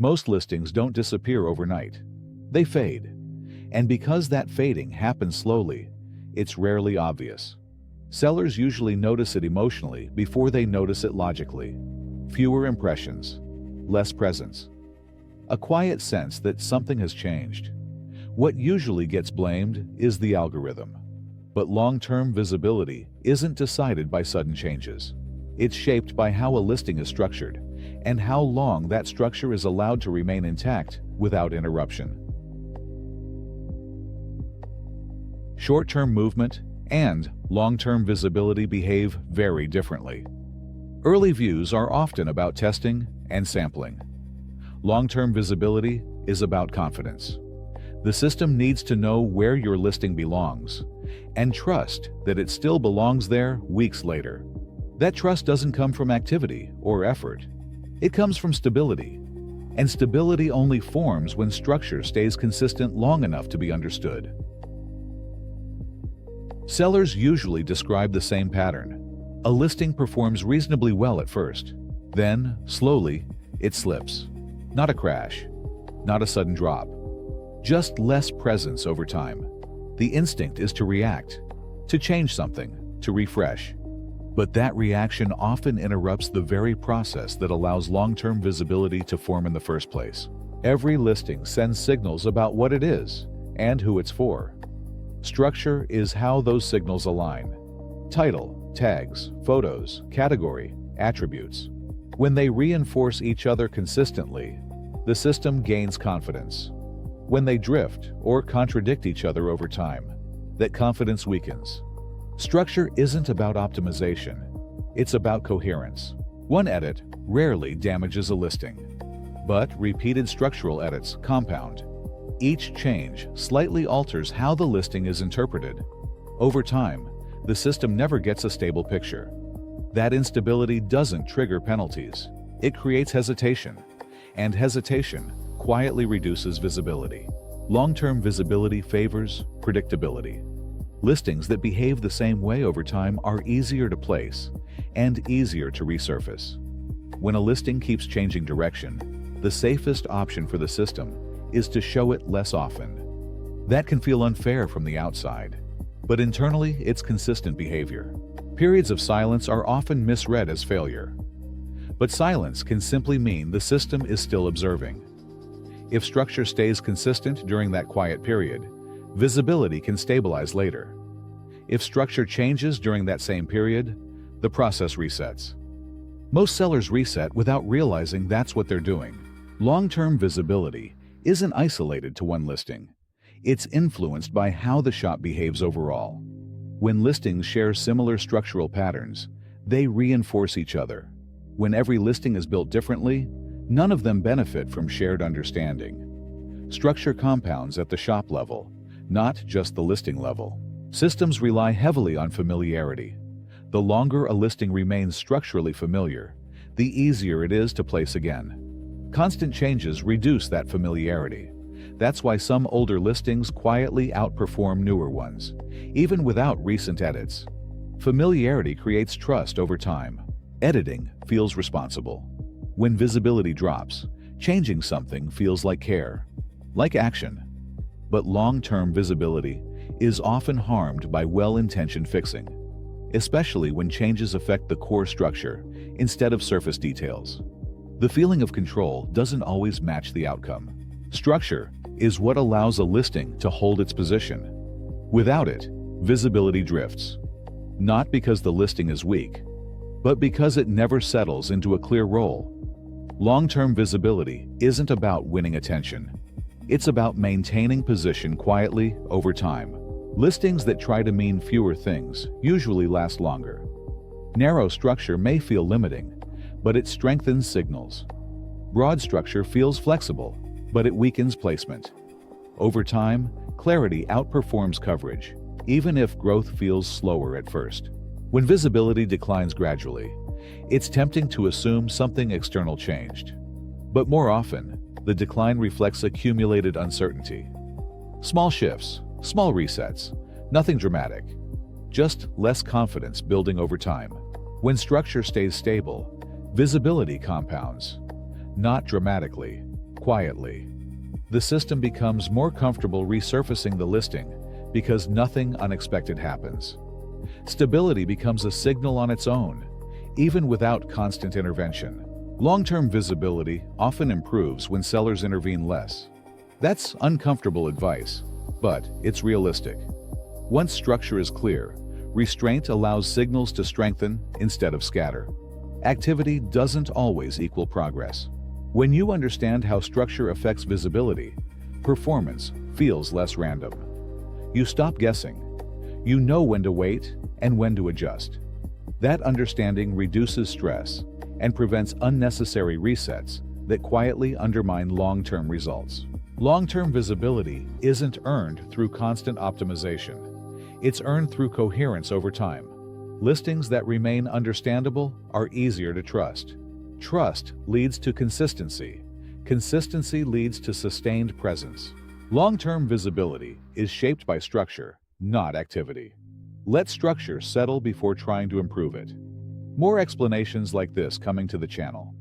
Most listings don't disappear overnight. They fade. And because that fading happens slowly, it's rarely obvious. Sellers usually notice it emotionally before they notice it logically. Fewer impressions, less presence. A quiet sense that something has changed. What usually gets blamed is the algorithm. But long-term visibility isn't decided by sudden changes. It's shaped by how a listing is structured and how long that structure is allowed to remain intact without interruption. Short-term movement and long-term visibility behave very differently. Early views are often about testing and sampling. Long-term visibility is about confidence. The system needs to know where your listing belongs and trust that it still belongs there weeks later. That trust doesn't come from activity or effort. It comes from stability. And stability only forms when structure stays consistent long enough to be understood. Sellers usually describe the same pattern. A listing performs reasonably well at first. Then, slowly, it slips. Not a crash. Not a sudden drop. Just less presence over time. The instinct is to react, to change something, to refresh. But that reaction often interrupts the very process that allows long-term visibility to form in the first place. Every listing sends signals about what it is and who it's for. Structure is how those signals align. Title, tags, photos, category, attributes. When they reinforce each other consistently, the system gains confidence. When they drift or contradict each other over time, that confidence weakens. Structure isn't about optimization. It's about coherence. One edit rarely damages a listing, but repeated structural edits compound. Each change slightly alters how the listing is interpreted. Over time, the system never gets a stable picture. That instability doesn't trigger penalties. It creates hesitation, and hesitation quietly reduces visibility. Long-term visibility favors predictability. Listings that behave the same way over time are easier to place and easier to resurface. When a listing keeps changing direction, the safest option for the system is to show it less often. That can feel unfair from the outside, but internally it's consistent behavior. Periods of silence are often misread as failure. But silence can simply mean the system is still observing. If structure stays consistent during that quiet period, visibility can stabilize later. If structure changes during that same period, the process resets. Most sellers reset without realizing that's what they're doing. Long-term visibility isn't isolated to one listing. It's influenced by how the shop behaves overall. When listings share similar structural patterns, they reinforce each other. When every listing is built differently, none of them benefit from shared understanding. Structure compounds at the shop level, not just the listing level. Systems rely heavily on familiarity. The longer a listing remains structurally familiar, the easier it is to place again. Constant changes reduce that familiarity. That's why some older listings quietly outperform newer ones, even without recent edits. Familiarity creates trust over time. Editing feels responsible. When visibility drops, changing something feels like care, like action. But long-term visibility is often harmed by well-intentioned fixing, especially when changes affect the core structure instead of surface details. The feeling of control doesn't always match the outcome. Structure is what allows a listing to hold its position. Without it, visibility drifts. Not because the listing is weak, but because it never settles into a clear role. Long-term visibility isn't about winning attention. It's about maintaining position quietly over time. Listings that try to mean fewer things usually last longer. Narrow structure may feel limiting, but it strengthens signals. Broad structure feels flexible, but it weakens placement. Over time, clarity outperforms coverage, even if growth feels slower at first. When visibility declines gradually, it's tempting to assume something external changed. But more often, the decline reflects accumulated uncertainty. Small shifts, small resets, nothing dramatic, just less confidence building over time. When structure stays stable, visibility compounds. Not dramatically, Quietly, the system becomes more comfortable resurfacing the listing because nothing unexpected happens. Stability becomes a signal on its own, even without constant intervention. Long-term visibility often improves when sellers intervene less. That's uncomfortable advice, but it's realistic. Once structure is clear, restraint allows signals to strengthen instead of scatter. Activity doesn't always equal progress. When you understand how structure affects visibility, performance feels less random. You stop guessing. You know when to wait and when to adjust. That understanding reduces stress and prevents unnecessary resets that quietly undermine long-term results. Long-term visibility isn't earned through constant optimization. It's earned through coherence over time. Listings that remain understandable are easier to trust. Trust leads to consistency. Consistency leads to sustained presence. Long-term visibility is shaped by structure, not activity. Let structure settle before trying to improve it. More explanations like this coming to the channel.